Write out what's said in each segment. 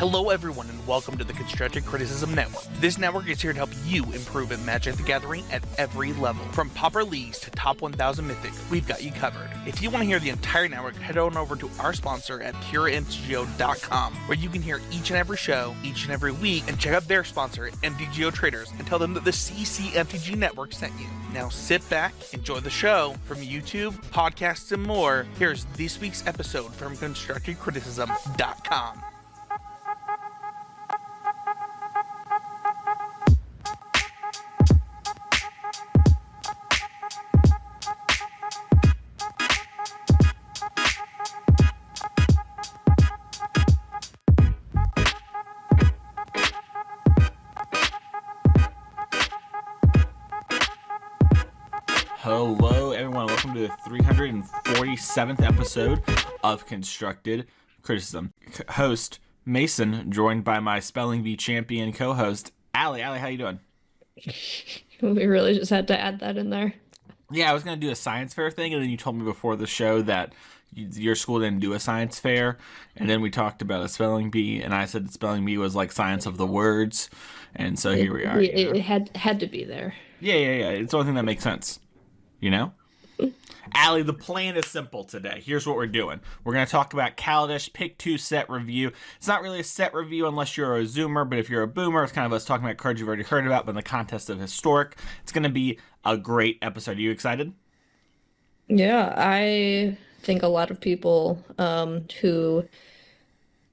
Hello everyone and welcome to the Constructed Criticism Network. This network is here to help you improve at Magic the Gathering at every level. From Pauper Leagues to Top 1000 Mythic, we've got you covered. If you want to hear the entire network, head on over to our sponsor at PureMTGO.com, where you can hear each and every show, each and every week, and check out their sponsor, MTGO Traders, and tell them that the CCMTG Network sent you. Now sit back, enjoy the show. From YouTube, podcasts, and more, here's this week's episode from ConstructedCriticism.com. Hello everyone, welcome to the 347th episode of Constructed Criticism. Host Mason, joined by my Spelling Bee champion co-host Allie. Allie, how you doing? We really just had to add that in there. Yeah, I was going to do a science fair thing, and then you told me before the show that your school didn't do a science fair, and then we talked about a spelling bee, and I said the spelling bee was like science of the words, and so here we are. It had to be there. Yeah. It's the only thing that makes sense. You know? Allie, the plan is simple today. Here's what we're doing. We're going to talk about Kaladesh Pick 2 set review. It's not really a set review unless you're a zoomer, but if you're a boomer, it's kind of us talking about cards you've already heard about, but in the context of historic. It's going to be a great episode. Are you excited? Yeah, I think a lot of people who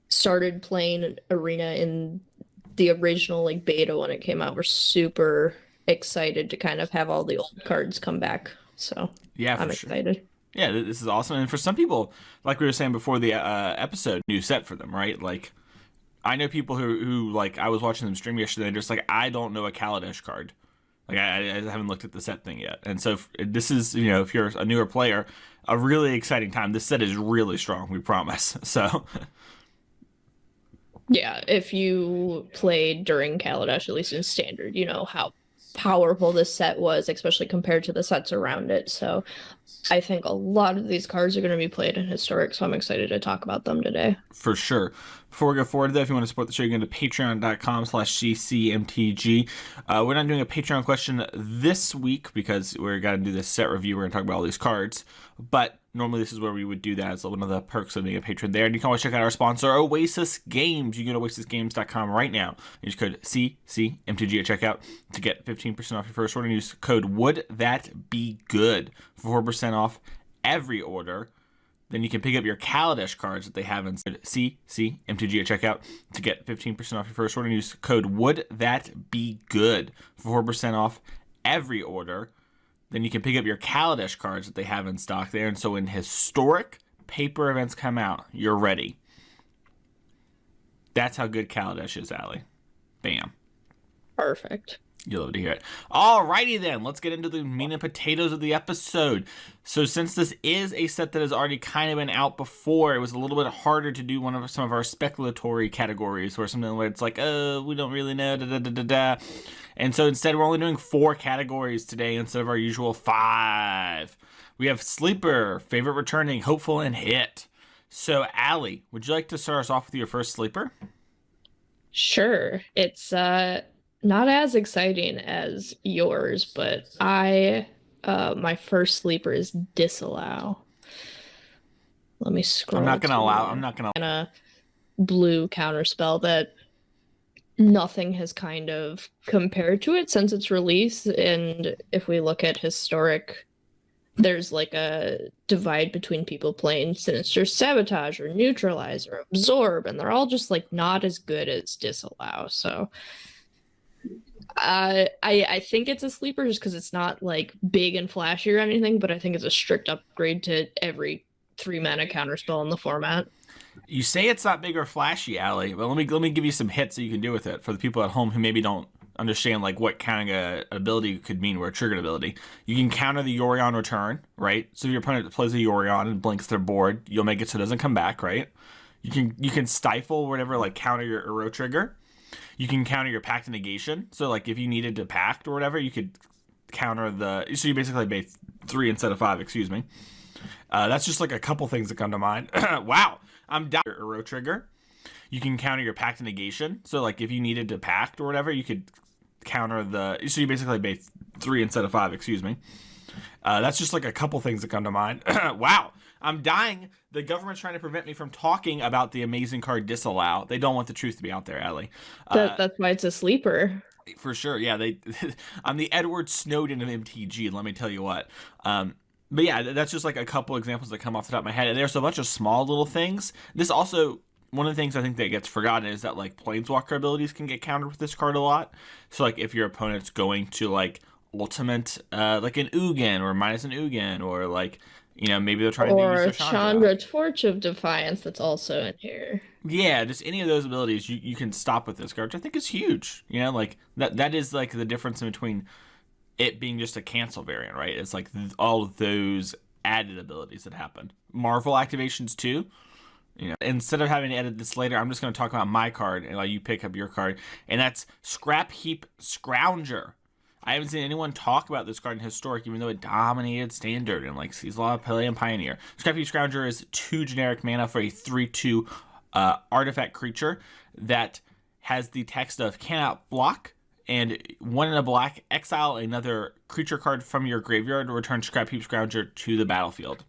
started playing Arena in the original beta when it came out were super excited to kind of have all the old cards come back. So yeah, I'm excited. Sure. Yeah, this is awesome. And for some people, like we were saying before the episode, new set for them, right? Like, I know people who like, I was watching them stream yesterday, just like, I don't know a Kaladesh card. Like, I haven't looked at the set thing yet. And so this is, you know, if you're a newer player, a really exciting time. This set is really strong, we promise. So yeah, if you played during Kaladesh, at least in Standard, you know how powerful this set was, especially compared to the sets around it. So I think a lot of these cards are going to be played in Historic, so I'm excited to talk about them today. For sure. Before we go forward, though, if you want to support the show, you can go to patreon.com/ccmtg. We're not doing a Patreon question this week because we're going to do this set review. We're going to talk about all these cards. But normally this is where we would do that. It's one of the perks of being a patron there. And you can always check out our sponsor, Oasis Games. You can go to oasisgames.com right now. Use code CCMTG at checkout to get 15% off your first order. And use code WOULD-THAT-BE-GOOD for 4% off every order. Then you can pick up your Kaladesh cards that they have in CCMTG at checkout to get 15% off your first order. And use code WOULD-THAT-BE-GOOD for 4% off every order. Then you can pick up your Kaladesh cards that they have in stock there. And so when historic paper events come out, you're ready. That's how good Kaladesh is, Allie. Bam. Perfect. You'll love to hear it. Alrighty then, let's get into the meat and potatoes of the episode. So since this is a set that has already kind of been out before, it was a little bit harder to do some of our speculatory categories, where something where it's like, oh, we don't really know, da-da-da-da-da. And so instead, we're only doing 4 categories today instead of our usual 5. We have Sleeper, Favorite Returning, Hopeful, and Hit. So, Allie, would you like to start us off with your first Sleeper? Sure. It's not as exciting as yours, but my first Sleeper is Disallow. Let me scroll. I'm not gonna blue counterspell that nothing has kind of compared to it since its release. And if we look at historic, there's like a divide between people playing Sinister Sabotage or Neutralize or Absorb, and they're all just like not as good as Disallow. So I think it's a sleeper just because it's not like big and flashy or anything, but I think it's a strict upgrade to every 3-mana counterspell in the format. You say it's not big or flashy, Allie, but let me give you some hits that you can do with it for the people at home who maybe don't understand like what counting an ability could mean or a triggered ability. You can counter the Yorion return, right? So if your opponent plays a Yorion and blinks their board, you'll make it so it doesn't come back, right? You can stifle whatever, like counter your Uro trigger. You can counter your Pact Negation. So like if you needed to Pact or whatever, you could counter so you basically made 3 instead of 5, excuse me. That's just like a couple things that come to mind. Wow. I'm down your Uro trigger. you can counter your pact negation. So like if you needed to pact or whatever, you could counter so you basically made 3 instead of 5, excuse me. That's just like a couple things that come to mind. Wow, I'm dying. The government's trying to prevent me from talking about the amazing card Disallow. They don't want the truth to be out there, Ellie. That's why it's a sleeper. For sure, yeah. I'm the Edward Snowden of MTG, let me tell you what. But yeah, that's just like a couple examples that come off the top of my head. And there's a bunch of small little things. This also, one of the things I think that gets forgotten is that like Planeswalker abilities can get countered with this card a lot. So like if your opponent's going to like ultimate like an Ugin or minus an Ugin, or like, you know, maybe they're trying to use their Chandra Torch of Defiance that's also in here. Yeah, just any of those abilities you can stop with this card, which I think is huge. You know, like that is like the difference in between it being just a cancel variant, right? It's like all of those added abilities that happen. Marvel activations too. You know, instead of having to edit this later, I'm just going to talk about my card and let you pick up your card, and that's Scrappy Scrounger. I haven't seen anyone talk about this card in Historic, even though it dominated Standard and like sees a lot of play and Pioneer. Scrappy Scrounger is 2 generic mana for a 3/2 artifact creature that has the text of cannot block, and 1 in a black, exile another creature card from your graveyard, return Scrappy Scrounger to the battlefield.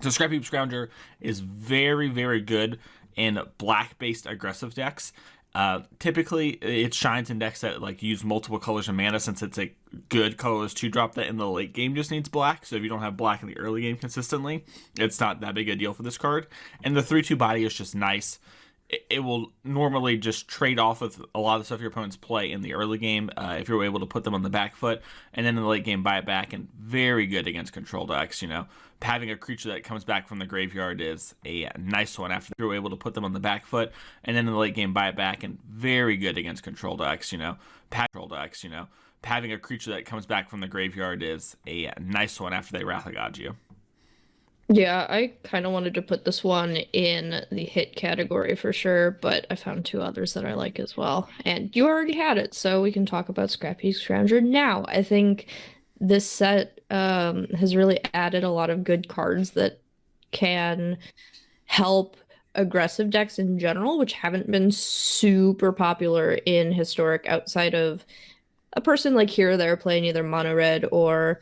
So Scrappy Scrounger is very, very good in black-based aggressive decks. Typically, it shines in decks that like use multiple colors of mana, since it's a good colorless 2-drop that in the late game just needs black. So if you don't have black in the early game consistently, it's not that big a deal for this card. And the 3/2 body is just nice. It will normally just trade off with a lot of the stuff your opponents play in the early game if you're able to put them on the back foot, and then in the late game buy it back, and very good against control decks. You know, having a creature that comes back from the graveyard is a nice one after you're able to put them on the back foot, and then in the late game buy it back, and very good against control decks. You know, having a creature that comes back from the graveyard is a nice one after they Wrath of God you. Yeah, I kind of wanted to put this one in the hit category for sure, but I found 2 others that I like as well. And you already had it, so we can talk about Scrappy Scrounger now. I think this set has really added a lot of good cards that can help aggressive decks in general, which haven't been super popular in Historic outside of a person like here or there playing either mono red or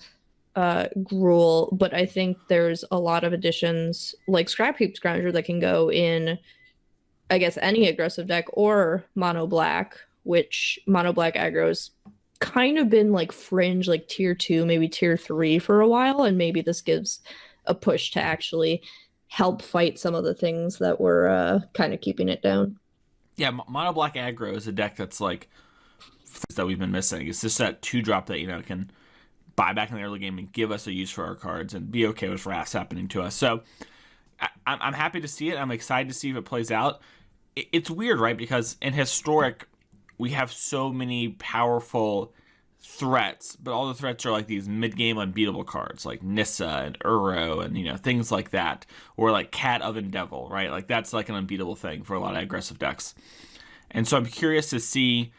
Gruul, but I think there's a lot of additions like Scrappy Scrounger that can go in, I guess, any aggressive deck or mono black, which mono black aggro's kind of been like fringe, like tier 2, maybe tier 3 for a while, and maybe this gives a push to actually help fight some of the things that were kind of keeping it down. Yeah, mono black aggro is a deck that's like that we've been missing. It's just that 2-drop that, you know, can buy back in the early game and give us a use for our cards and be okay with wraths happening to us. So I'm happy to see it. I'm excited to see if it plays out. It's weird, right? Because in Historic, we have so many powerful threats, but all the threats are like these mid-game unbeatable cards like Nissa and Uro and, you know, things like that. Or like Cat Oven Devil, right? Like that's like an unbeatable thing for a lot of aggressive decks. And so I'm curious to see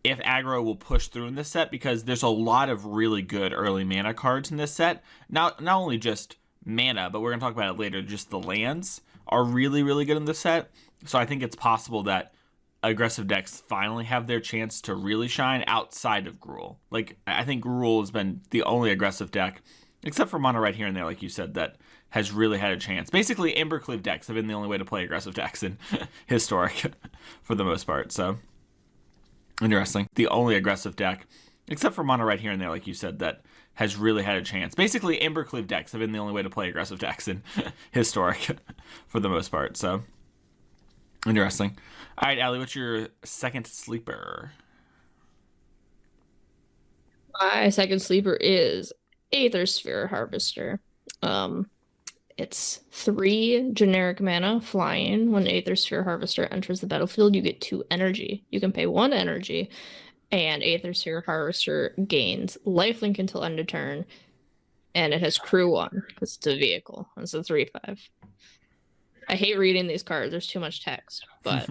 if aggro will push through in this set, because there's a lot of really good early mana cards in this set. Not only just mana, but we're going to talk about it later, just the lands are really, really good in this set. So I think it's possible that aggressive decks finally have their chance to really shine outside of Gruul. Like, I think Gruul has been the only aggressive deck, except for mono red here and there, like you said, that has really had a chance. Basically, Embercleave decks have been the only way to play aggressive decks in Historic for the most part, so interesting. The only aggressive deck, except for mono red here and there, like you said, that has really had a chance. Basically, Embercleave decks have been the only way to play aggressive decks in Historic for the most part. So, interesting. All right, Allie, what's your second sleeper? My second sleeper is Aethersphere Harvester. It's 3 generic mana flying. When Aethersphere Harvester enters the battlefield, you get 2 energy. You can pay 1 energy, and Aethersphere Harvester gains lifelink until end of turn, and it has crew 1 because it's a vehicle. It's a 3/5. I hate reading these cards. There's too much text, but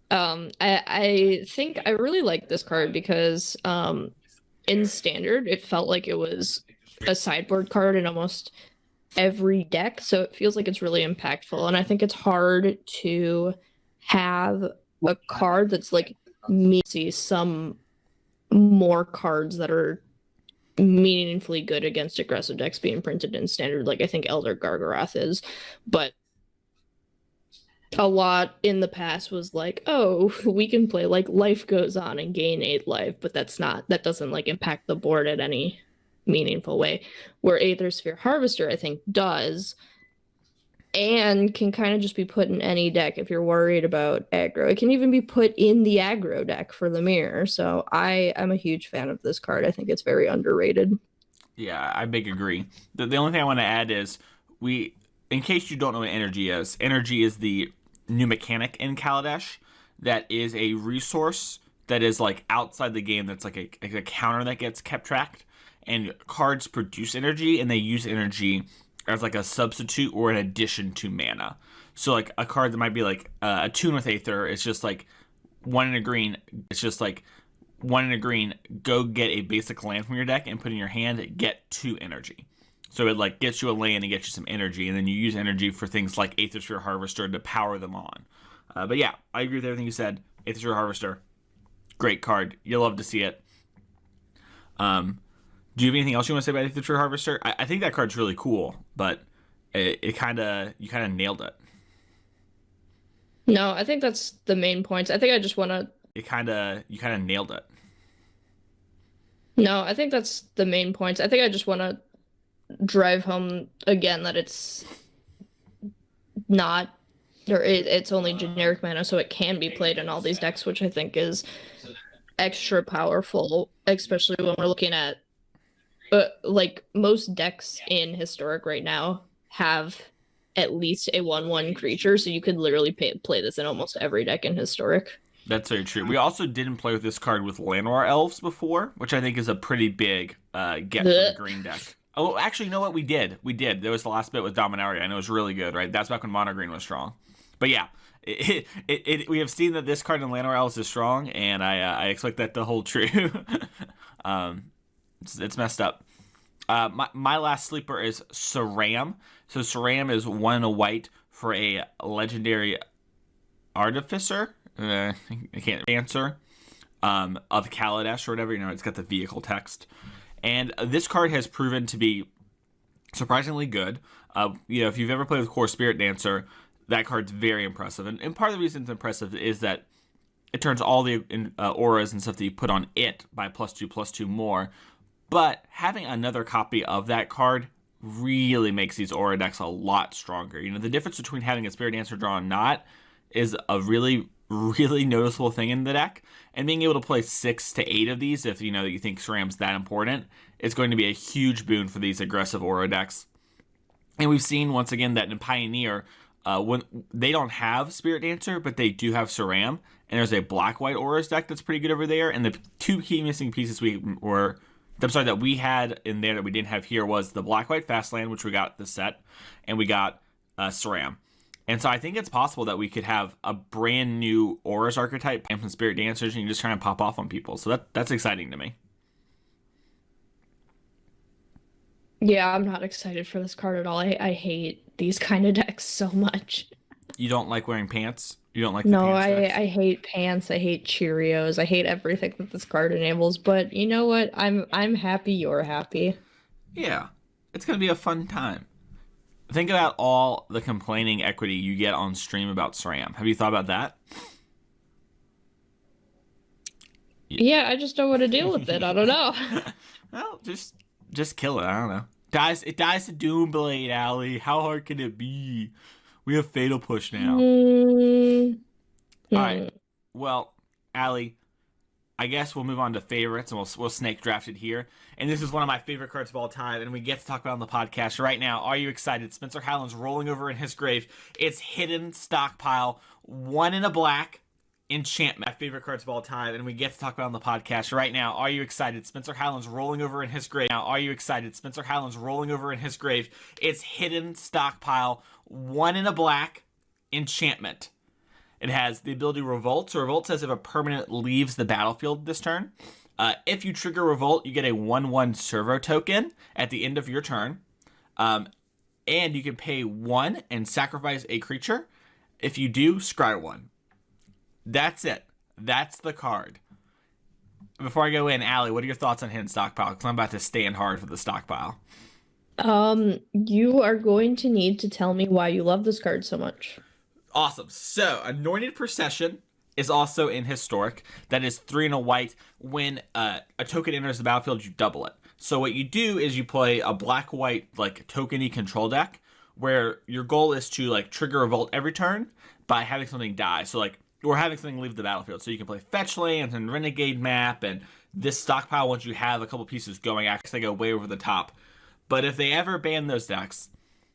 I think I really like this card because in Standard, it felt like it was a sideboard card and almost every deck, so it feels like it's really impactful. And I think it's hard to have a card that's like me see some more cards that are meaningfully good against aggressive decks being printed in standard, like I think Elder Gargaroth is. But a lot in the past was like, oh, we can play like Life Goes On and gain 8 life, but that doesn't like impact the board in any meaningful way. Where Aethersphere Harvester, I think, does, and can kind of just be put in any deck if you're worried about aggro. It can even be put in the aggro deck for the mirror. So I'm a huge fan of this card. I think it's very underrated. Yeah, I big agree. The only thing I want to add is in case you don't know what energy is the new mechanic in Kaladesh that is a resource that is like outside the game, that's like a counter that gets kept tracked, and cards produce energy and they use energy as like a substitute or an addition to mana. So like a card that might be like a Tune with Aether, it's just like 1 in a green. It's just like 1 in a green, go get a basic land from your deck and put in your hand, get 2 energy. So it like gets you a land and gets you some energy, and then you use energy for things like Aethersphere Harvester to power them on. But yeah, I agree with everything you said. Aethersphere Harvester, great card. You'll love to see it. Do you have anything else you want to say about Aethersphere Harvester? I think that card's really cool, but you kind of nailed it. No, I think that's the main points. I think I just want to. You kind of nailed it. No, I think that's the main points. I think I just want to drive home again that it's not, or it's only generic mana, so it can be played in all these decks, which I think is extra powerful, especially when we're looking at like most decks in Historic right now have at least a 1/1 creature, so you could literally play this in almost every deck in Historic. That's very true. We also didn't play with this card with Llanowar Elves before, which I think is a pretty big get for the green deck. Oh, actually, you know what? We did. There was the last bit with Dominaria, and it was really good, right? That's back when Mono Green was strong. But yeah, we have seen that this card in Llanowar Elves is strong, and I expect that to hold true. It's messed up. My last sleeper is Saram. So Saram is 1 and a white for a legendary artificer. I can't answer. Of Kaladesh or whatever. It's got the vehicle text. And this card has proven to be surprisingly good. If you've ever played with Core Spirit Dancer, that card's very impressive. And part of the reason it's impressive is that it turns all the auras and stuff that you put on it by +2/+2 more. But having another copy of that card really makes these aura decks a lot stronger. The difference between having a Spirit Dancer draw and not is a really, really noticeable thing in the deck. And being able to play 6 to 8 of these, if that you think Saram's that important, is going to be a huge boon for these aggressive aura decks. And we've seen once again that in Pioneer, when they don't have Spirit Dancer, but they do have Saram, and there's a black-white auras deck that's pretty good over there. And the 2 key missing pieces that we had in there that we didn't have here was the black-white Fastland, which we got the set, and we got Saram. And so I think it's possible that we could have a brand new Auras archetype and some Spirit Dancers, and you can just try and pop off on people. So that's exciting to me. Yeah, I'm not excited for this card at all. I hate these kind of decks so much. You don't like wearing pants? You don't like No, I hate pants. I hate Cheerios. I hate everything that this card enables. But you know what? I'm happy you're happy. Yeah, it's gonna be a fun time. Think about all the complaining equity you get on stream about SRAM. Have you thought about that? Yeah, I just don't want to deal with it. I don't know. Well, just kill it. I don't know. It dies to Doomblade, Allie. How hard can it be? We have Fatal Push now. All right. Well, Allie, I guess we'll move on to favorites, and we'll snake draft it here. And this is one of my favorite cards of all time, and we get to talk about it on the podcast right now. Are you excited? Spencer Howland's rolling over in his grave. It's Hidden Stockpile, 1 in a black enchantment. My favorite cards of all time, and we get to talk about it on the podcast right now. Are you excited? Spencer Howland's rolling over in his grave. Now, are you excited? Spencer Howland's rolling over in his grave. It's Hidden Stockpile, 1 in a black enchantment. It has the ability Revolt. So Revolt says if a permanent leaves the battlefield this turn, if you trigger Revolt, you get a 1/1 servo token at the end of your turn. And you can pay 1 and sacrifice a creature. If you do, scry 1. That's it. That's the card. Before I go in, Allie, what are your thoughts on Hidden Stockpile? Because I'm about to stand hard for the stockpile. You are going to need to tell me why you love this card so much. Awesome. So, Anointed Procession is also in Historic. That is 3 and a white. When a token enters the battlefield, you double it. So what you do is you play a black-white, like, tokeny control deck, where your goal is to, like, trigger a Revolt every turn by having something die. So, like, or having something leave the battlefield. So you can play Fetch Lands and Renegade Map, and this stockpile, once you have a couple pieces going, actually go way over the top. But if they ever ban those decks,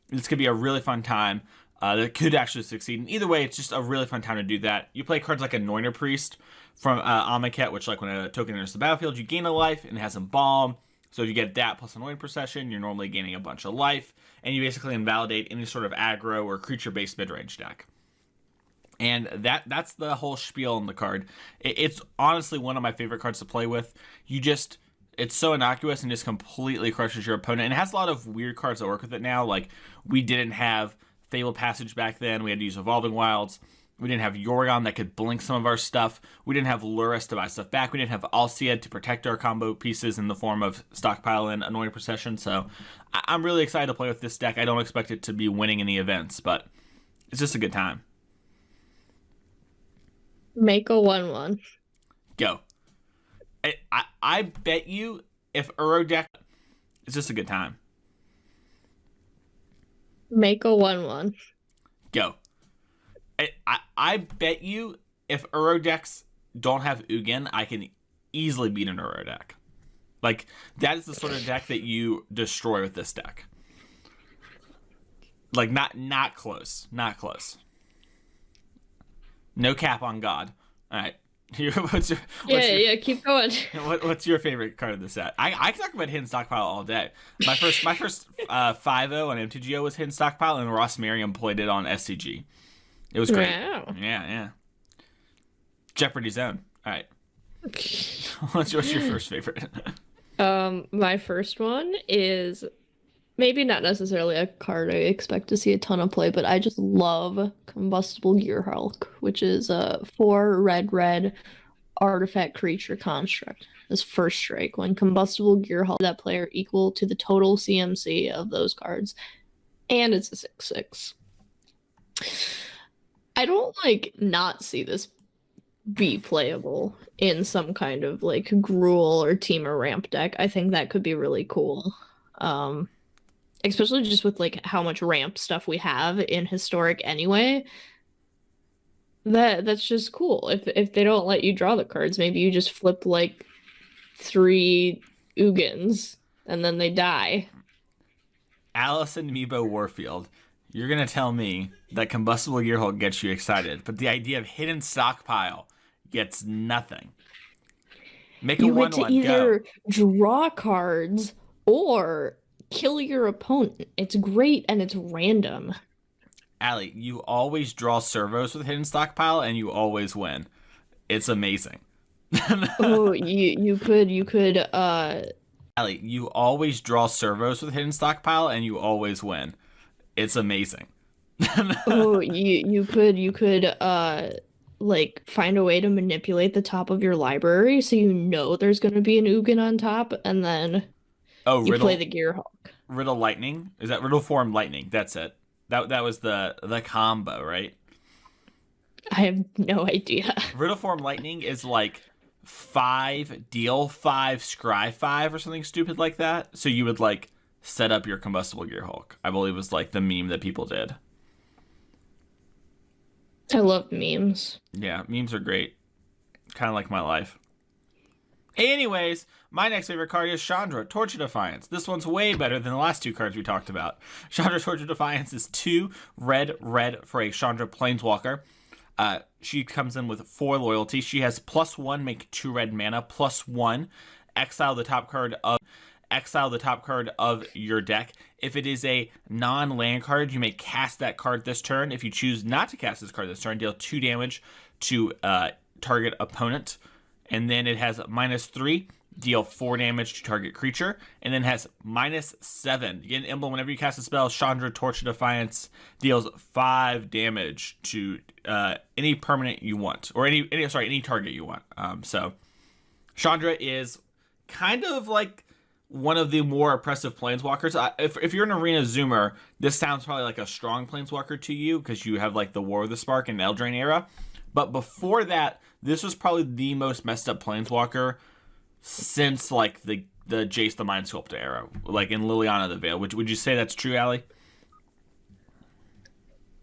this could be a really fun time. That could actually succeed. And either way, it's just a really fun time to do that. You play cards like Anointer Priest from Amonkhet, which, like, when a token enters the battlefield, you gain a life, and it has Embalm. So if you get that plus Anointed Procession, you're normally gaining a bunch of life, and you basically invalidate any sort of aggro or creature-based mid-range deck. And that's the whole spiel on the card. It's honestly one of my favorite cards to play with. It's so innocuous and just completely crushes your opponent. And it has a lot of weird cards that work with it now. Like, we didn't have Fabled Passage back then. We had to use Evolving Wilds. We didn't have Yorgon that could blink some of our stuff. We didn't have Lurrus to buy stuff back. We didn't have Alseid to protect our combo pieces in the form of Stockpile and Anointed Procession. So I'm really excited to play with this deck. I don't expect it to be winning any events, but it's just a good time. Make a 1/1. Go. I bet you if Uro deck, it's just a good time. Make a 1/1. Go. I bet you if Uro decks don't have Ugin, I can easily beat an Uro deck. Like, that is the sort of deck that you destroy with this deck. Like, not close. Not close. No cap on God. All right. Keep going. What's your favorite card of the set? I can talk about Hidden Stockpile all day. My first 5-0 on MTGO was Hidden Stockpile, and Ross Merriam played it on SCG. It was great. Wow. Yeah. Jeopardy Zone. All right. What's your first favorite? My first one is maybe not necessarily a card I expect to see a ton of play, but I just love Combustible Gearhulk, which is a 4 red artifact creature construct. This first strike, when Combustible Gearhulk, that player equal to the total CMC of those cards, and it's a 6/6. I don't not see this be playable in some kind of Gruul or Temur ramp deck. I think that could be really cool. Especially just with how much ramp stuff we have in Historic anyway. That's just cool. If they don't let you draw the cards, maybe you just flip 3 Ugins and then they die. Allison Meebo Warfield, you're gonna tell me that Combustible Gearhulk gets you excited, but the idea of Hidden Stockpile gets nothing. Make a 1/1. You get to either draw cards or kill your opponent. It's great and it's random. Allie, you always draw servos with Hidden Stockpile and you always win. It's amazing. Oh, you could Allie, you always draw servos with Hidden Stockpile and you always win. It's amazing. Oh, you could find a way to manipulate the top of your library so you know there's going to be an Ugin on top, and then you play the Gearhulk. Riddle Lightning? Is that Riddle Form Lightning? That's it. That was the combo, right? I have no idea. Riddle Form Lightning is 5, deal 5, scry 5 or something stupid like that. So you would set up your Combustible Gearhulk. I believe was the meme that people did. I love memes. Yeah, memes are great. Kind of like my life. Anyways, my next favorite card is Chandra, Torch of Defiance. This one's way better than the last 2 cards we talked about. Chandra, Torch of Defiance is 2 red for a Chandra Planeswalker. She comes in with 4 loyalty. She has +1, make 2 red mana, +1, exile the top card of your deck. If it is a non-land card, you may cast that card this turn. If you choose not to cast this card this turn, deal 2 damage to target opponent. And then it has -3. deal 4 damage to target creature, and then has -7. You get an emblem whenever you cast a spell. Chandra, Torch of Defiance deals 5 damage to any permanent you want, or any target you want. So Chandra is kind of like one of the more oppressive planeswalkers. If you're an arena zoomer, this sounds probably like a strong planeswalker to you because you have like the War of the Spark and Eldraine era. But before that, this was probably the most messed up planeswalker since like the Jace the Mind Sculptor era, like in Liliana the Veil. Would you say that's true, Allie?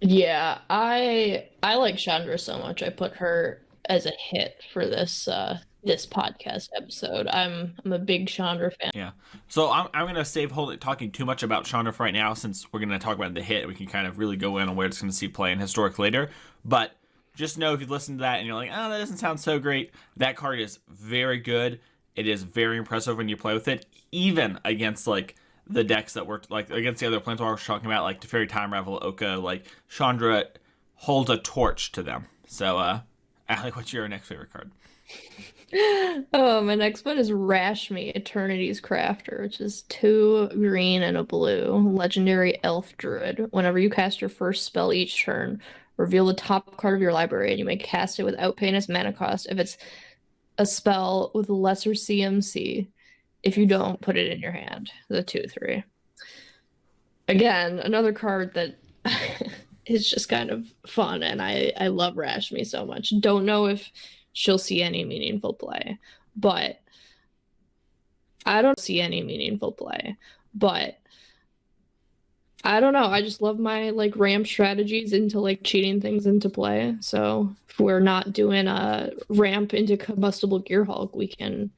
Yeah, I like Chandra so much. I put her as a hit for this this podcast episode. I'm a big Chandra fan. Yeah. So I'm gonna save talking too much about Chandra for right now, since we're gonna talk about the hit. We can kind of really go in on where it's gonna see play in Historic later. But just know, if you listen to that and you're like, oh, that doesn't sound so great, that card is very good. It is very impressive when you play with it, even against like the decks that were like against the other planeswalkers we're talking about, like Teferi Time Ravel, Oka. Like Chandra holds a torch to them. So, Allie, what's your next favorite card? Oh, my next one is Rashmi, Eternity's Crafter, which is 2 green and a blue. Legendary Elf Druid. Whenever you cast your first spell each turn, reveal the top card of your library, and you may cast it without paying its mana cost. If it's a spell with lesser CMC, if you don't, put it in your hand. The 2/3. Again, another card that is just kind of fun, and I love Rashmi so much. Don't know if she'll see any meaningful play, but I don't see any meaningful play, but I don't know. I just love my like ramp strategies into like cheating things into play. So if we're not doing a ramp into Combustible Gearhulk, we can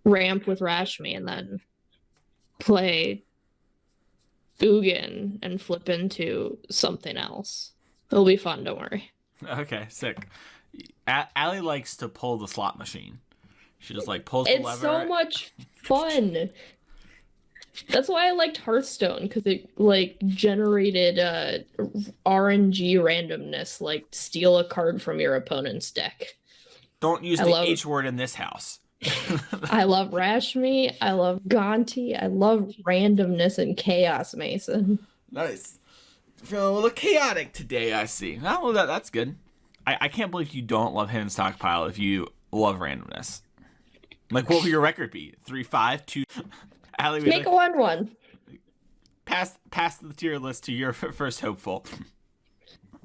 ramp with Rashmi and then play Ugin and flip into something else. It'll be fun, don't worry. Okay, sick. Allie likes to pull the slot machine. She just like pulls the lever. It's so much fun. That's why I liked Hearthstone, because it like generated RNG randomness, like steal a card from your opponent's deck. Don't use the H word in this house. I love Rashmi. I love Gonti. I love randomness and chaos, Mason. Nice. Feeling a little chaotic today, I see. Oh, that's good. I can't believe you don't love Hidden Stockpile if you love randomness. Like, what will your record be? 3-5, 2. Allie, make a 1/1. Pass the tier list to your first hopeful.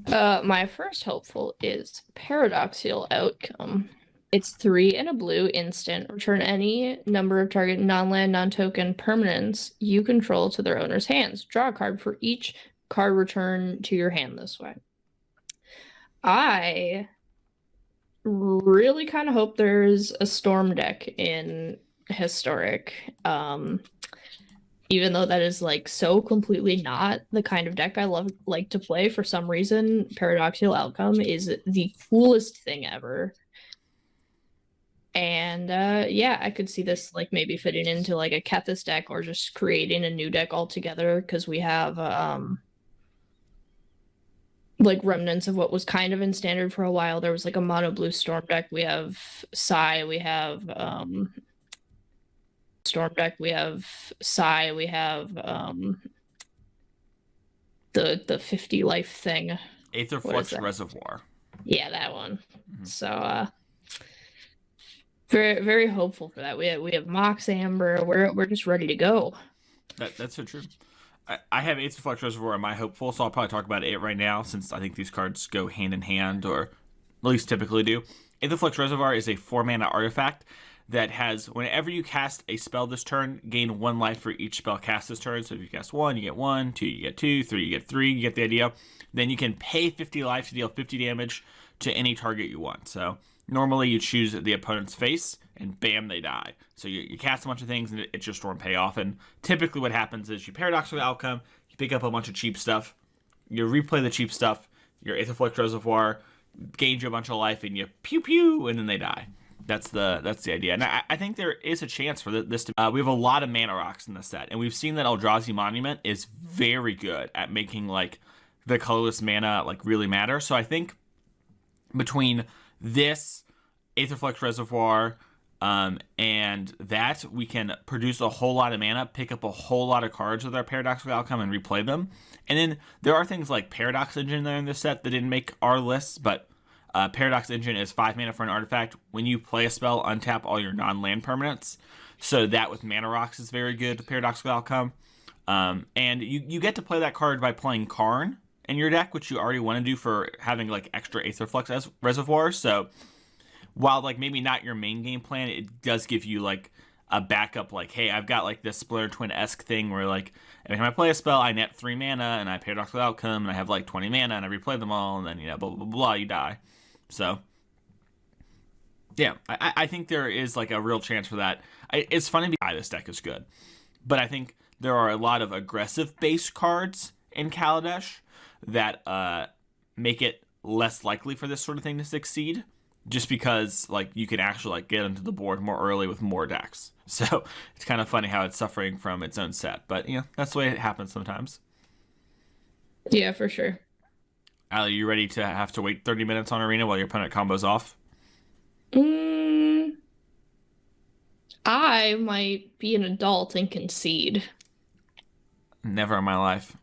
My first hopeful is Paradoxical Outcome. It's 3 and a blue instant. Return any number of target non-land, non-token permanents you control to their owner's hands. Draw a card for each card returned to your hand this way. I really kind of hope there's a Storm deck in Historic. Even though that is like so completely not the kind of deck I like to play, for some reason, Paradoxical Outcome is the coolest thing ever. And yeah, I could see this like maybe fitting into like a Kethis deck, or just creating a new deck altogether, because we have like remnants of what was kind of in standard for a while. There was like a mono blue Storm deck. We have Sai, we have Storm deck, we have Sai, we have the 50 life thing. Aetherflux Reservoir. Yeah, that one. Mm-hmm. So very, very hopeful for that. We have Mox Amber. We're just ready to go. That's so true. I have Aetherflux Reservoir in my hopeful, so I'll probably talk about it right now, since I think these cards go hand in hand, or at least typically do. Aetherflux Reservoir is a 4-mana artifact that has, whenever you cast a spell this turn, gain 1 life for each spell cast this turn. So if you cast 1, you get 1, 2, you get 2, 3, you get 3, you get the idea. Then you can pay 50 life to deal 50 damage to any target you want. So normally you choose the opponent's face, and bam, they die. So you cast a bunch of things, and it's your Storm payoff. And typically what happens is you Paradoxical Outcome, you pick up a bunch of cheap stuff, you replay the cheap stuff, your Aetherflux Reservoir gains you a bunch of life, and you pew, and then they die. That's the idea. And I think there is a chance for this to we have a lot of mana rocks in the set, and we've seen that Eldrazi Monument is very good at making like the colorless mana like really matter. So I think between this, Aetherflux Reservoir, And that we can produce a whole lot of mana, pick up a whole lot of cards with our Paradoxical Outcome and replay them. And then there are things like Paradox Engine there in this set that didn't make our lists, but Paradox Engine is 5 mana for an artifact. When you play a spell, untap all your non-land permanents. So that with Mana Rocks is very good to Paradoxical Outcome. And you get to play that card by playing Karn in your deck, which you already want to do for having like extra Aetherflux as Reservoir. So while like maybe not your main game plan, it does give you like a backup, like, hey, I've got like this Splinter Twin-esque thing where like every time I play a spell, I net 3 mana and I Paradoxical Outcome and I have like 20 mana and I replay them all and then, you know, blah, blah, blah, you die. So, yeah, I think there is like a real chance for that. It's funny because this deck is good, but I think there are a lot of aggressive base cards in Kaladesh that make it less likely for this sort of thing to succeed. Just because, like, you can actually, like, get into the board more early with more decks. So, it's kind of funny how it's suffering from its own set. But, you know, that's the way it happens sometimes. Yeah, for sure. Allie, you ready to have to wait 30 minutes on Arena while your opponent combos off? I might be an adult and concede. Never in my life.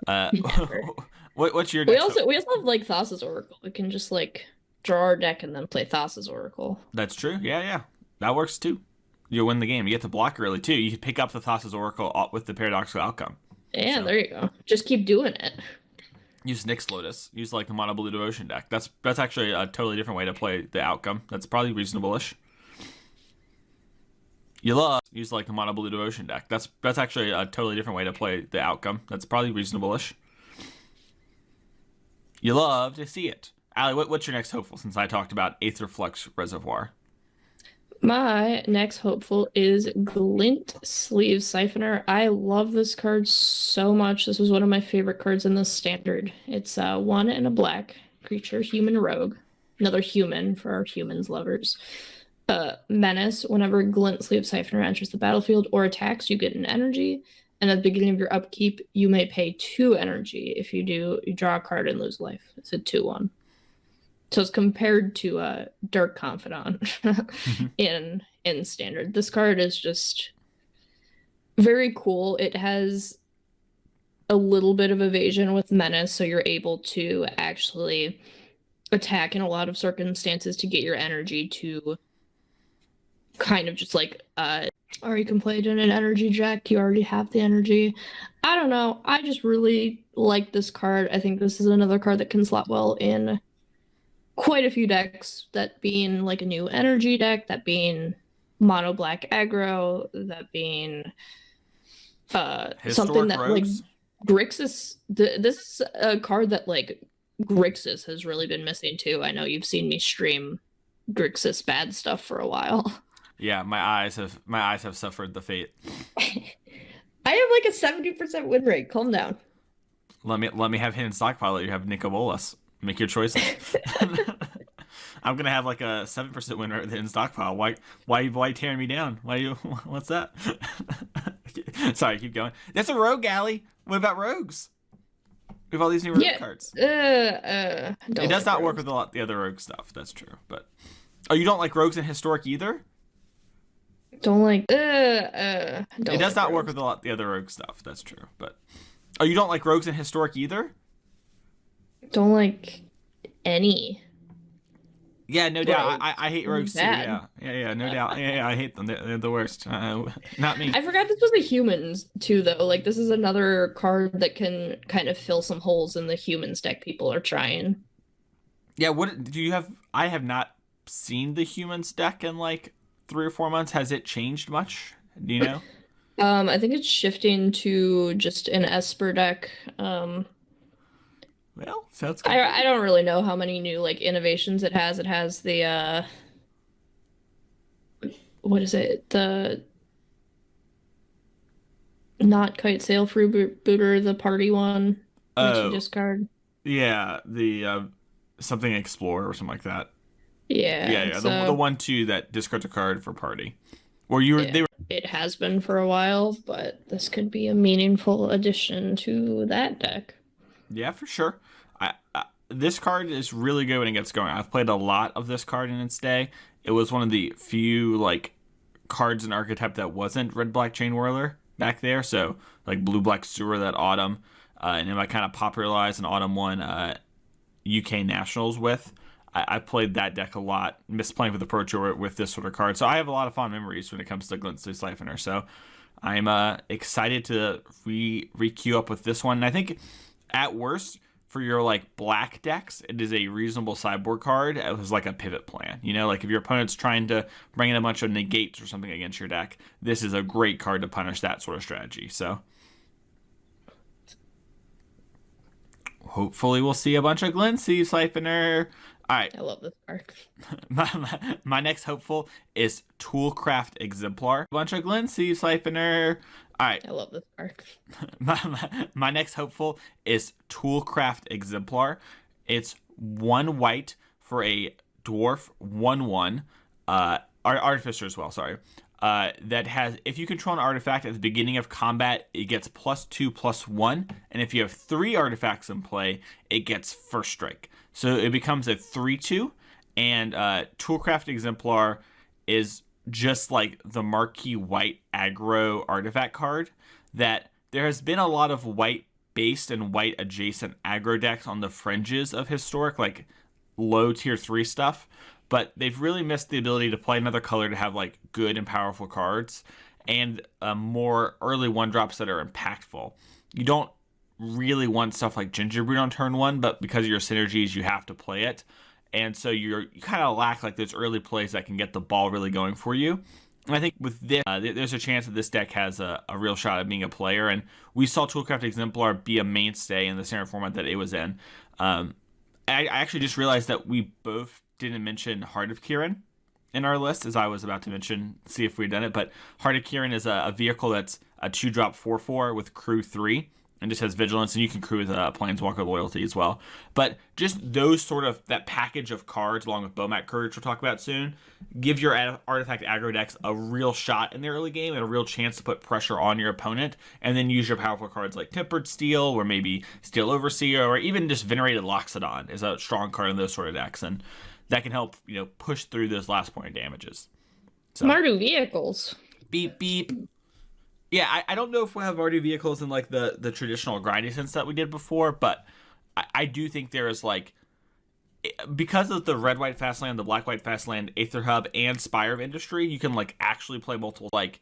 Never. What's your We next also have, like, Thassa's Oracle. We can just, like, draw our deck and then play Thassa's Oracle. That's true. Yeah. That works too. You win the game. You get to block early too. You can pick up the Thassa's Oracle with the Paradoxical Outcome. Yeah, So, there you go. Just keep doing it. use Nyx Lotus. Use like the Mono Blue Devotion deck. That's actually a totally different way to play the Outcome. That's probably reasonable-ish. Use like the Mono Blue Devotion deck. That's actually a totally different way to play the Outcome. That's probably reasonable-ish. You love to see it. Allie, what's your next hopeful, since I talked about Aetherflux Reservoir? My next hopeful is Glint Sleeve Siphoner. I love this card so much. This was one of my favorite cards in the standard. It's 1 and a black creature, human rogue. Another human for our humans lovers. Menace. Whenever Glint Sleeve Siphoner enters the battlefield or attacks, you get an energy. And at the beginning of your upkeep, you may pay 2 energy. If you do, you draw a card and lose life. It's a 2/1. So it's compared to Dark Confidant in standard. This card is just very cool. It has a little bit of evasion with Menace, so you're able to actually attack in a lot of circumstances to get your energy to kind of just like or you can play it in an energy deck. You already have the energy. I don't know. I just really like this card. I think this is another card that can slot well in quite a few decks, that being like a new energy deck, that being mono black aggro, that being something that rogues. like Grixis. This is a card that like Grixis has really been missing too. I know you've seen me stream Grixis bad stuff for a while. Yeah, my eyes have suffered the fate. I have like a 70% win rate. Calm down. Let me have hidden stockpile. You have Nico Bolas. Make your choices. I'm gonna have like a 7% win rate with hidden stockpile. Why tearing me down? What's that? Sorry, keep going. That's a rogue, Allie. What about rogues? We have all these new rogue cards. It does not work with a lot of the other rogue stuff. That's true. But you don't like rogues in historic either? It does not work with a lot of the other rogue stuff. That's true. But you don't like rogues in historic either? Don't like any. Yeah, no doubt. I hate rogues too. Bad. Yeah, no doubt. Yeah, I hate them. They're the worst. Not me. I forgot this was the humans too, though. Like, this is another card that can kind of fill some holes in the humans deck people are trying. Yeah, what do you have? I have not seen the humans deck in like 3 or 4 months. Has it changed much? Do you know? I think it's shifting to just an Esper deck. Well, sounds good. I don't really know how many new like innovations it has. It has the what is it? The not kite sail freebooter, the party one. That you discard. Yeah, the something Explorer or something like that. Yeah. Yeah. So, the 1/2 that discards a card for party. Or you were yeah, it has been for a while, but this could be a meaningful addition to that deck. Yeah, for sure. This card is really good when it gets going. I've played a lot of this card in its day, it was one of the few like cards in Archetype that wasn't red black Chain Whirler back there. So like blue black Sewer that autumn, and then I kind of popularized an autumn one UK Nationals with. I played that deck a lot, missed playing with the Pro Tour with this sort of card. So I have a lot of fond memories when it comes to Glint Siphoner. So I'm excited to re-queue up with this one. And I think at worst, for your like black decks, it is a reasonable sideboard card. It was like a pivot plan. You know, like if your opponent's trying to bring in a bunch of negates or something against your deck, this is a great card to punish that sort of strategy. So hopefully we'll see a bunch of Glint Siphoner. All right. I love this card. my next hopeful is Toolcraft Exemplar. A bunch of Glint Siphoner. All right. I love this card. My next hopeful is Toolcraft Exemplar. It's 1 white for a dwarf 1/1. Artificer as well, sorry. That has, if you control an artifact at the beginning of combat, it gets +2/+1. And if you have 3 artifacts in play, it gets first strike. So it becomes a 3/2. And Toolcraft Exemplar is just like the marquee white aggro artifact card that there has been a lot of white based and white adjacent aggro decks on the fringes of Historic, like low tier 3 stuff, but they've really missed the ability to play another color to have like good and powerful cards and more early 1-drops that are impactful. You don't really want stuff like Gingerbread on turn 1, but because of your synergies you have to play it. And so you kind of lack like those early plays that can get the ball really going for you. And I think with this, there's a chance that this deck has a real shot at being a player. And we saw Toolcraft Exemplar be a mainstay in the standard format that it was in. I actually just realized that we both didn't mention Heart of Kieran in our list, as I was about to mention, see if we'd done it. But Heart of Kieran is a vehicle that's a 2-drop 4/4 with crew 3. And just has vigilance, and you can crew with Planeswalker Loyalty as well. But just those sort of, that package of cards, along with Bomat Courage we'll talk about soon, give your artifact aggro decks a real shot in the early game and a real chance to put pressure on your opponent, and then use your powerful cards like Tempered Steel, or maybe Steel Overseer, or even just Venerated Loxodon is a strong card in those sort of decks, and that can help, you know, push through those last point of damages. So, Mardu vehicles. Beep, beep. Yeah, I don't know if we'll have already vehicles in like the traditional grindy sense that we did before, but I do think there is like, because of the red-white fastland, the black-white fastland, Aether Hub, and Spire of Industry, you can like actually play multiple, like,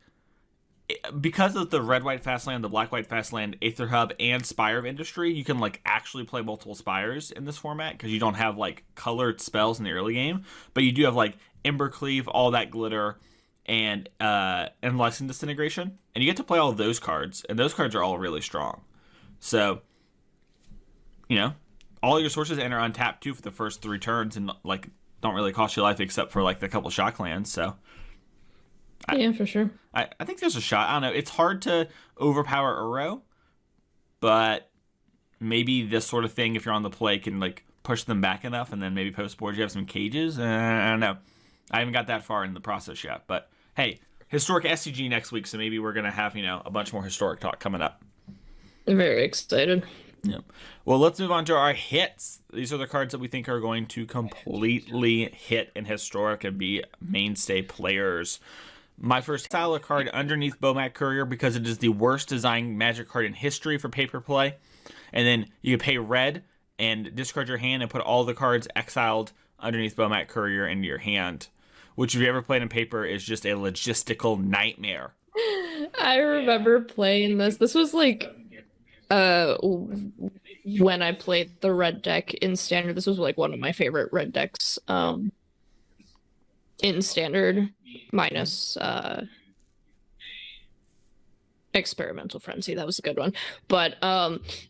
because of the red-white fastland, the black-white fastland, Aether Hub, and Spire of Industry, you can like actually play multiple Spires in this format because you don't have like colored spells in the early game, but you do have like Embercleave, All That Glitter, and Lesson Disintegration, and you get to play all of those cards, and those cards are all really strong. So, you know, all your sources enter untapped too for the first 3 turns, and like don't really cost you life except for like the couple shock lands. So, Yeah, for sure. I think there's a shot. I don't know. It's hard to overpower Uro, but maybe this sort of thing, if you're on the play, can like push them back enough, and then maybe post board you have some cages. I don't know. I haven't got that far in the process yet, but hey, Historic SCG next week, so maybe we're gonna have, you know, a bunch more Historic talk coming up. I'm very excited. Yeah. Well, let's move on to our hits. These are the cards that we think are going to completely hit in Historic and be mainstay players. My first style of card underneath Bomat Courier, because it is the worst designed Magic card in history for paper play. And then you can pay red and discard your hand and put all the cards exiled underneath Bomat Courier into your hand, which if you ever played in paper is just a logistical nightmare. I remember playing this. This was like when I played the red deck in standard. This was like one of my favorite red decks in standard, minus Experimental Frenzy. That was a good one. But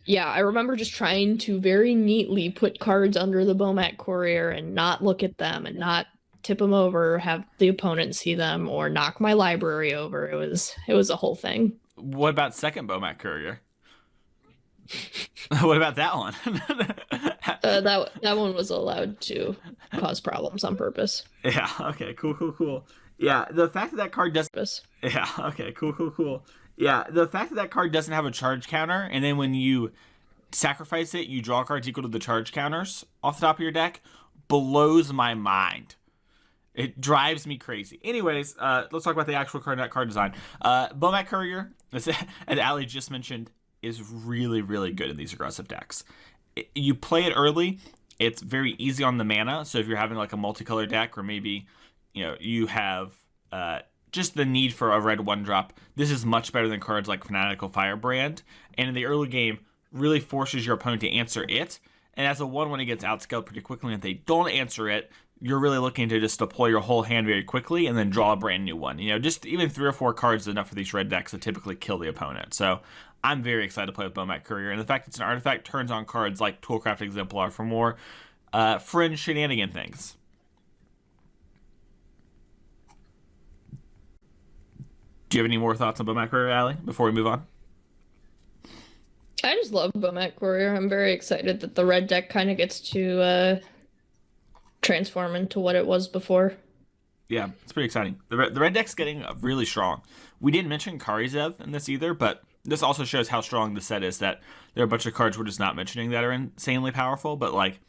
yeah, I remember just trying to very neatly put cards under the Bomat Courier and not look at them and not tip them over, have the opponent see them, or knock my library over. It was a whole thing. What about second Bomat Courier? What about that one? That one was allowed to cause problems on purpose. Yeah, okay, cool. Yeah, the fact that card doesn't... Yeah, okay, cool. Yeah, the fact that card doesn't have a charge counter, and then when you sacrifice it, you draw cards equal to the charge counters off the top of your deck, blows my mind. It drives me crazy. Anyways, let's talk about the actual card, not card design. Bomat Courier, as Ali just mentioned, is really, really good in these aggressive decks. You play it early, it's very easy on the mana. So if you're having like a multicolor deck, or maybe you have just the need for a red 1-drop, this is much better than cards like Fanatical Firebrand. And in the early game, really forces your opponent to answer it. And as a 1-1, it gets outscaled pretty quickly. And if they don't answer it, you're really looking to just deploy your whole hand very quickly and then draw a brand new one. Just even 3 or 4 cards is enough for these red decks to typically kill the opponent. So I'm very excited to play with Bomat Courier. And the fact it's an artifact turns on cards like Toolcraft Exemplar for more fringe shenanigan things. Do you have any more thoughts on Bomat Courier, Ali, before we move on? I just love Bomat Courier. I'm very excited that the red deck kind of gets to transform into what it was before. Yeah, it's pretty exciting. The red deck's getting really strong. We didn't mention Karizev in this either, but this also shows how strong the set is, that there are a bunch of cards we're just not mentioning that are insanely powerful, but like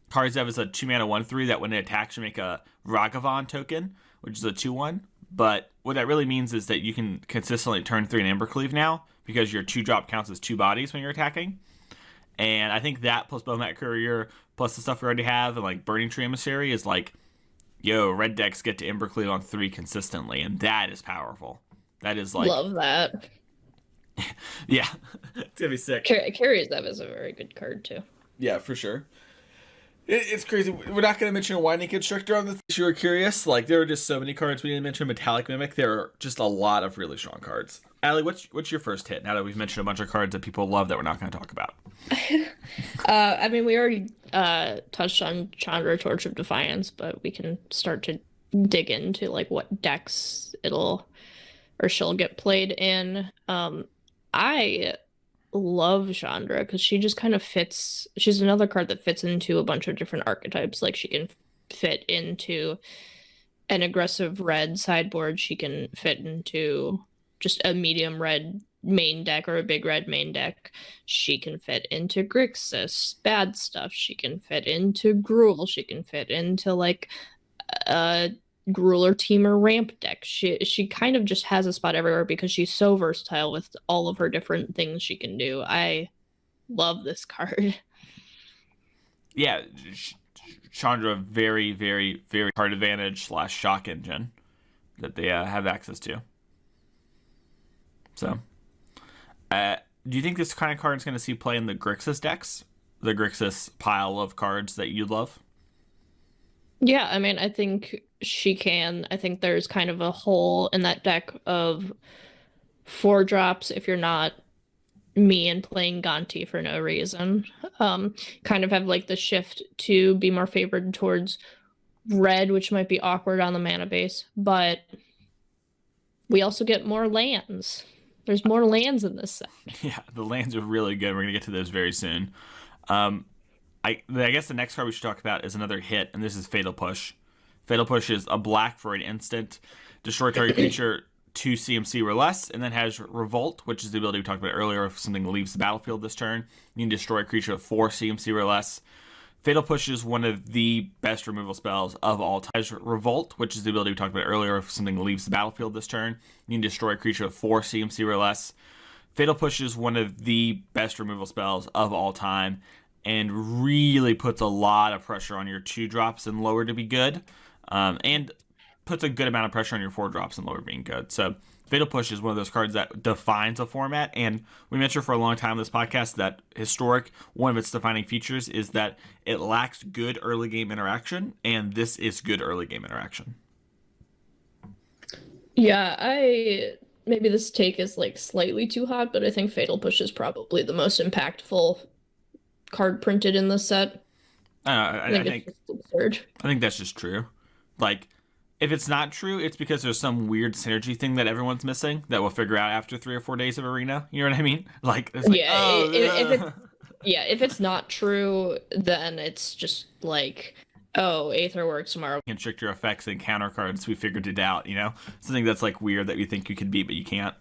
Karizev is a 2-mana 1/3 that when it attacks you make a Ragavan token, which is a 2/1. But what that really means is that you can consistently turn 3 an Embercleave now, because your 2-drop counts as 2 bodies when you're attacking. And I think that plus Bomat Courier plus the stuff we already have and like Burning Tree Emissary is like, red decks get to Embercleave on 3 consistently, and that is powerful. That is like, love that. yeah, it's gonna be sick. Karizev is a very good card too. Yeah, for sure. It's crazy. We're not going to mention a Winding Constrictor on this. If you were curious, like there are just so many cards we didn't mention. Metallic Mimic. There are just a lot of really strong cards. Ali, what's your first hit? Now that we've mentioned a bunch of cards that people love that we're not going to talk about. I mean, we already touched on Chandra, Torch of Defiance, but we can start to dig into like what decks she'll get played in. I love Chandra because she just kind of fits. She's another card that fits into a bunch of different archetypes. Like she can fit into an aggressive red sideboard. She can fit into just a medium red main deck or a big red main deck. She can fit into Grixis, bad stuff. She can fit into Gruul. She can fit into like a Gruul or Teamer ramp deck. She kind of just has a spot everywhere because she's so versatile with all of her different things she can do. I love this card. Yeah, Chandra, very, very, very card advantage / shock engine that they have access to. So, do you think this kind of card is going to see play in the Grixis decks? The Grixis pile of cards that you love? Yeah, I mean, I think she can. I think there's kind of a hole in that deck of 4-drops if you're not me and playing Gonti for no reason. Kind of have like the shift to be more favored towards red, which might be awkward on the mana base, but we also get more lands. There's more lands in this set. Yeah, the lands are really good. We're going to get to those very soon. I guess the next card we should talk about is another hit, and this is Fatal Push. Fatal Push is a black for an instant. Destroy target creature 2 CMC or less, and then has Revolt, which is the ability we talked about earlier. If something leaves the battlefield this turn, you can destroy a creature of 4 CMC or less. Fatal Push is one of the best removal spells of all time. Revolt, which is the ability we talked about earlier. If something leaves the battlefield this turn, you can destroy a creature of 4 CMC or less. Fatal Push is one of the best removal spells of all time, and really puts a lot of pressure on your 2-drops and lower to be good, and puts a good amount of pressure on your 4-drops and lower being good. So Fatal Push is one of those cards that defines a format, and we mentioned for a long time in this podcast that Historic, one of its defining features is that it lacks good early game interaction, and this is good early game interaction. Yeah, maybe this take is like slightly too hot, but I think Fatal Push is probably the most impactful card printed in this set. I think it's just absurd. I think that's just true. Like, if it's not true, it's because there's some weird synergy thing that everyone's missing that we'll figure out after 3 or 4 days of Arena. You know what I mean? Like, it's like, if it's not true, then it's just like, oh, Aether works tomorrow. Constrictor effects and counter cards, we figured it out, something that's like weird that you think you could beat but you can't.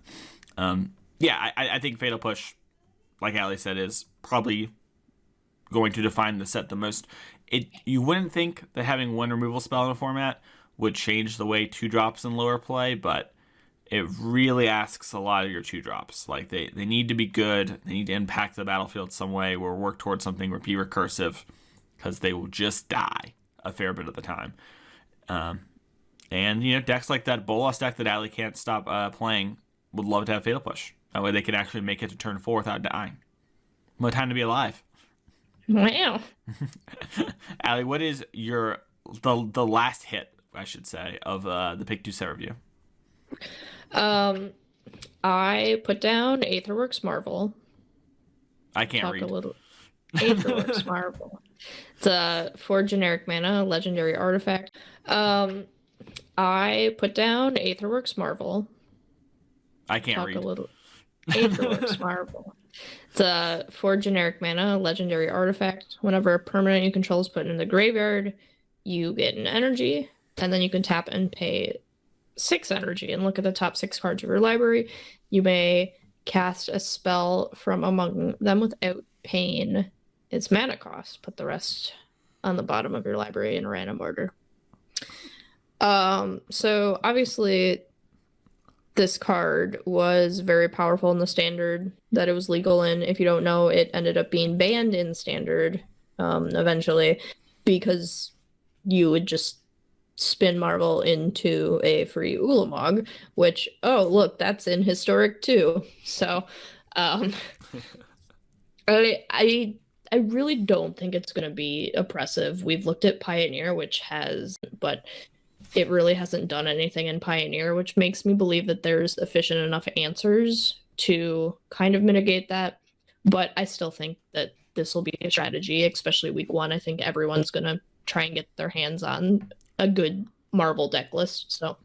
I think Fatal Push, like Ali said, is probably going to define the set the most. You wouldn't think that having one removal spell in a format would change the way 2-drops in lower play, but it really asks a lot of your 2-drops. Like, they need to be good. They need to impact the battlefield some way or work towards something or be recursive, because they will just die a fair bit of the time. And, decks like that Bolas deck that Allie can't stop playing would love to have Fatal Push. That way they can actually make it to turn 4 without dying. What time to be alive. Wow. Allie, what is the last hit, I should say, of the Pick 2 set review? I put down Aetherworks Marvel. I can't read. A little. Aetherworks Marvel. It's a 4 generic mana, legendary artifact. I put down Aetherworks Marvel. I can't read. A little. Aetherworks Marvel. It's a 4 generic mana, legendary artifact. Whenever a permanent you control is put in the graveyard, you get an energy, and then you can tap and pay 6 energy and look at the top 6 cards of your library. You may cast a spell from among them without paying its mana cost. Put the rest on the bottom of your library in a random order. So obviously this card was very powerful in the standard that it was legal in. If you don't know, it ended up being banned in standard eventually, because you would just spin Marvel into a free Ulamog, which, oh, look, that's in historic too. So I really don't think it's going to be oppressive. We've looked at Pioneer, which has, but it really hasn't done anything in Pioneer, which makes me believe that there's efficient enough answers to kind of mitigate that. But I still think that this will be a strategy, especially week 1. I think everyone's going to try and get their hands on a good Marvel deck list. So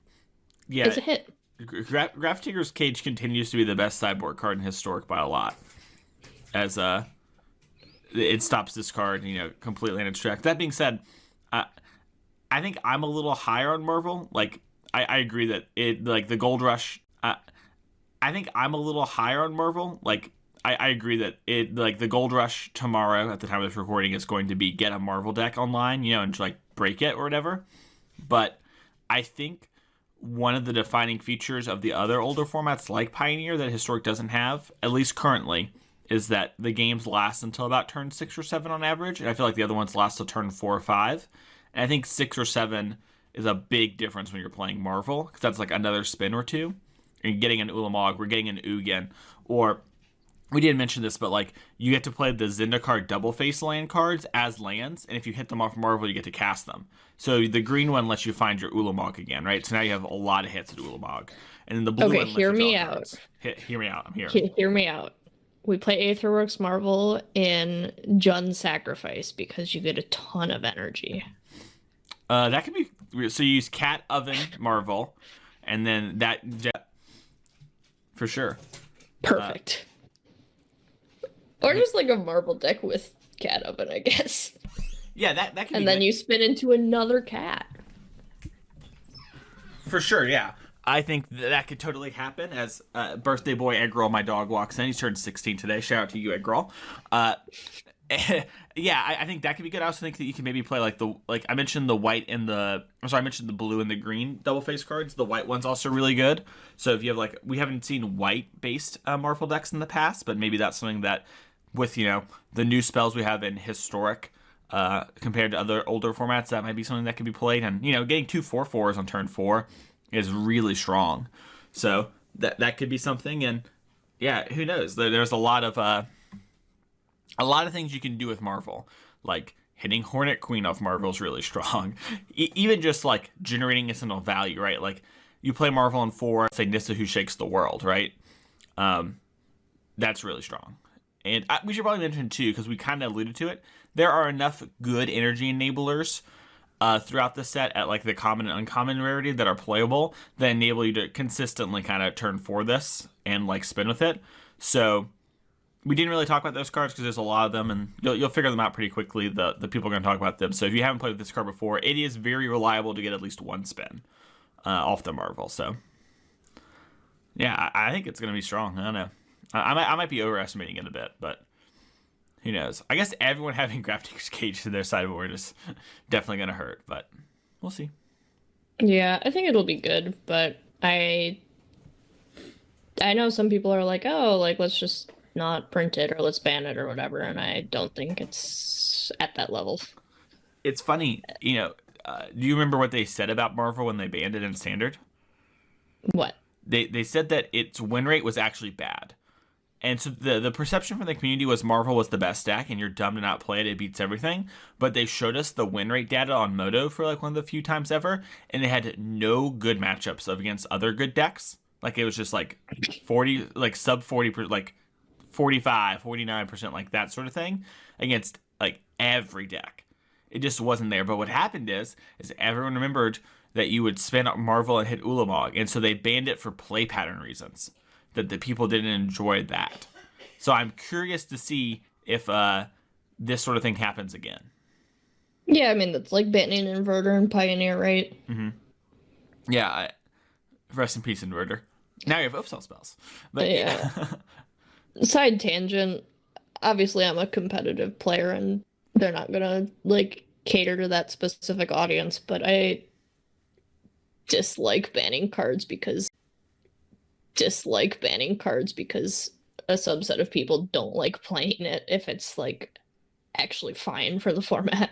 yeah, it's a hit. Grafdigger's Cage continues to be the best sideboard card in historic by a lot, as it stops this card, completely in its track. That being said, I think I'm a little higher on Marvel. Like, I agree that it, like, the Gold Rush, I think I'm a little higher on Marvel. Like, I agree that it, like, the Gold Rush tomorrow at the time of this recording is going to be get a Marvel deck online, and like break it or whatever. But I think one of the defining features of the other older formats like Pioneer that Historic doesn't have, at least currently, is that the games last until about turn 6 or 7 on average, and I feel like the other ones last till turn 4 or 5. And I think 6 or 7 is a big difference when you're playing Marvel, because that's like another spin or two. You're getting an Ulamog, we're getting an Ugin, or we didn't mention this, but like you get to play the Zendikar double face land cards as lands, and if you hit them off Marvel, you get to cast them. So the green one lets you find your Ulamog again, right? So now you have a lot of hits at Ulamog, and then the blue one lets hear you me draw out. cards. Hear me out. I'm here. Hear me out. We play Aetherworks Marvel in Jund Sacrifice because you get a ton of energy. That could be, so you use Cat Oven Marvel, and then that for sure. Perfect. Or just like a Marvel deck with Cat Oven, I guess. Yeah, that can be. And then you spin into another cat. For sure, yeah. I think that could totally happen as birthday boy Eggroll, my dog, walks in. He's turned 16 today. Shout out to you, Eggroll. Yeah, I think that could be good. I also think that you can maybe play I mentioned the white and I mentioned the blue and the green double face cards. The white one's also really good. So if you have we haven't seen white based Marvel decks in the past, but maybe that's something that with, the new spells we have in historic compared to other older formats, that might be something that could be played. And, getting 2 4/4s on turn 4 is really strong. So that could be something. And yeah, who knows? There's a lot of things you can do with Marvel, like hitting Hornet Queen off Marvel is really strong. Even just generating incidental value, right? Like you play Marvel in 4, say Nissa Who Shakes the World, right? That's really strong. And we should probably mention too, because we kind of alluded to it, there are enough good energy enablers throughout the set at the common and uncommon rarity that are playable that enable you to consistently kind of turn for this and spin with it. So we didn't really talk about those cards because there's a lot of them, and you'll figure them out pretty quickly. The people are going to talk about them. So if you haven't played with this card before, it is very reliable to get at least one spin off the Marvel. So yeah, I think it's going to be strong. I don't know. I might be overestimating it a bit, but who knows? I guess everyone having Grafdigger's Cage to their sideboard is definitely going to hurt, but we'll see. Yeah, I think it'll be good, but I know some people are like, oh, like let's just not print it or let's ban it or whatever, and I don't think it's at that level. It's funny, do you remember what they said about Marvel when they banned it in Standard? What? They said that its win rate was actually bad. And so the perception from the community was Marvel was the best deck, and you're dumb to not play it. It beats everything. But they showed us the win rate data on Moto for like one of the few times ever, and it had no good matchups against other good decks. Like it was just like 40, like sub 40, like 45, 49%, like that sort of thing against like every deck. It just wasn't there. But what happened is everyone remembered that you would spin Marvel and hit Ulamog, and so they banned it for play pattern reasons. That the people didn't enjoy that. So I'm curious to see if this sort of thing happens again. Yeah, I mean, that's like banning Inverter and Pioneer, right? Mm-hmm. Yeah, rest in peace, Inverter. Now you have upsell spells. But yeah. Side tangent, obviously I'm a competitive player and they're not gonna, like, cater to that specific audience, but I dislike banning cards because a subset of people don't like playing it if it's like actually fine for the format.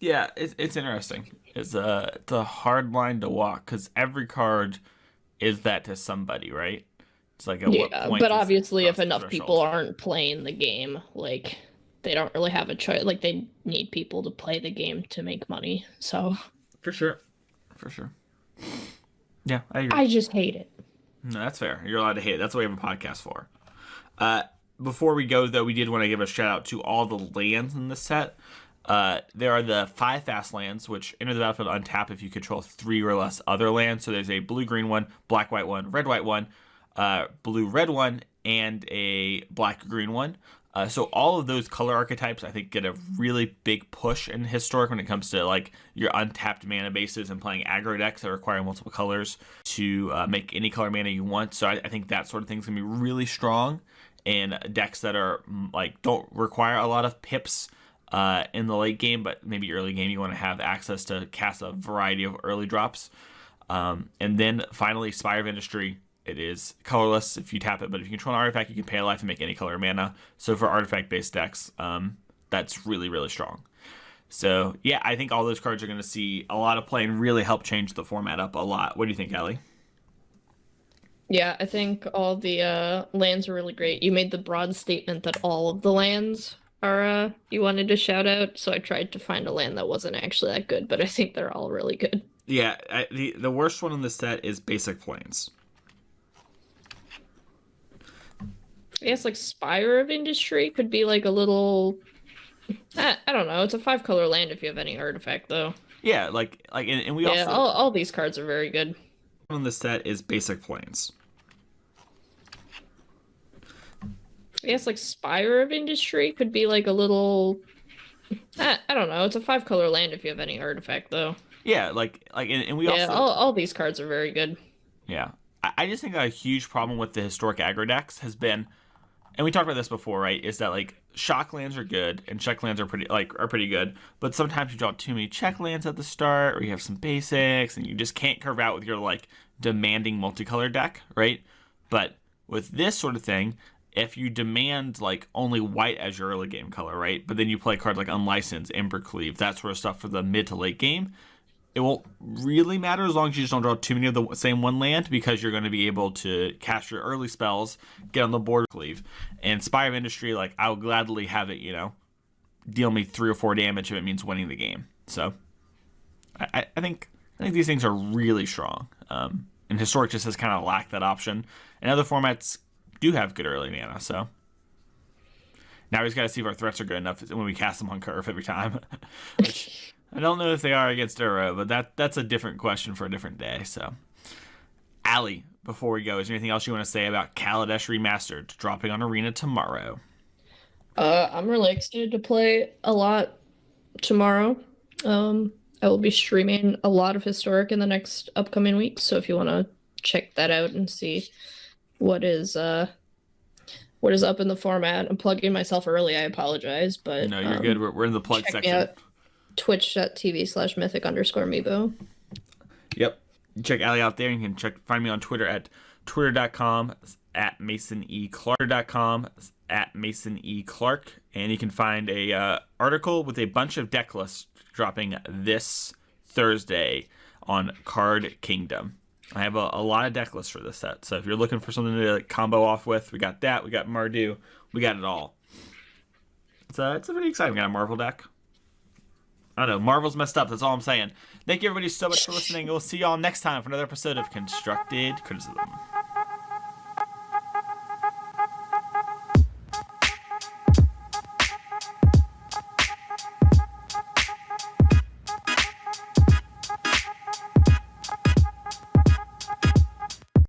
Yeah, it's interesting. It's a hard line to walk because every card is that to somebody, right? It's like at what point. But obviously, if enough people aren't playing the game, like they don't really have a choice. Like they need people to play the game to make money. So for sure. Yeah, I agree. I just hate it. No, that's fair. You're allowed to hate it. That's what we have a podcast for. Before we go, though, we did want to give a shout out to all the lands in this set. There are the 5 fast lands, which enter the battlefield untap if you control 3 or less other lands. So there's a blue-green one, black-white one, red-white one, blue-red one, and a black-green one. So all of those color archetypes, I think, get a really big push in Historic when it comes to like your untapped mana bases and playing aggro decks that require multiple colors to make any color mana you want. So I think that sort of thing is going to be really strong in decks that are like don't require a lot of pips in the late game, but maybe early game you want to have access to cast a variety of early drops. And then finally, Spire of Industry. It is colorless if you tap it, but if you control an artifact, you can pay a life and make any color mana. So for artifact-based decks, that's really, really strong. So yeah, I think all those cards are going to see a lot of play and really help change the format up a lot. What do you think, Ellie? Yeah, I think all the lands are really great. You made the broad statement that all of the lands are you wanted to shout out, so I tried to find a land that wasn't actually that good, but I think they're all really good. Yeah, the worst one in the set is Basic Plains. I guess like Spire of Industry could be like a little. I don't know. It's a 5-color land if you have any artifact, though. Yeah, and we also all these cards are very good. On the set is Basic Plains. I guess like Spire of Industry could be like a little. I don't know. It's a 5-color land if you have any artifact, though. Yeah, and we also all these cards are very good. Yeah, I just think a huge problem with the historic aggro decks has been. And we talked about this before, right? Is that like shock lands are good and check lands are pretty good, but sometimes you draw too many check lands at the start, or you have some basics, and you just can't curve out with your like demanding multicolor deck, right? But with this sort of thing, if you demand like only white as your early game color, right? But then you play a card like Unlicensed, Embercleave, that sort of stuff for the mid to late game, it won't really matter as long as you just don't draw too many of the same one land, because you're going to be able to cast your early spells, get on the board, cleave. And Spire of Industry, like, I'll gladly have it, deal me 3 or 4 damage if it means winning the game. So I think these things are really strong. And Historic just has kind of lacked that option. And other formats do have good early mana, so now we just got to see if our threats are good enough when we cast them on curve every time. Which I don't know if they are against Uro, but that's a different question for a different day. So, Allie, before we go, is there anything else you want to say about Kaladesh Remastered dropping on Arena tomorrow? I'm really excited to play a lot tomorrow. I will be streaming a lot of Historic in the next upcoming week, so if you want to check that out and see what is up in the format. I'm plugging myself early, I apologize, but no, you're good. We're in the plug section. Twitch.tv/mythic_Meebo. check Allie out there. You can find me on Twitter at twitter.com@MasonEClark, and you can find a article with a bunch of deck lists dropping this Thursday on Card Kingdom. I have a lot of deck lists for this set, so if you're looking for something to combo off with, we got that. We got Mardu. We got it all. It's pretty exciting. We got a Marvel deck. I don't know. Marvel's messed up. That's all I'm saying. Thank you, everybody, so much for listening. We'll see y'all next time for another episode of Constructed Criticism.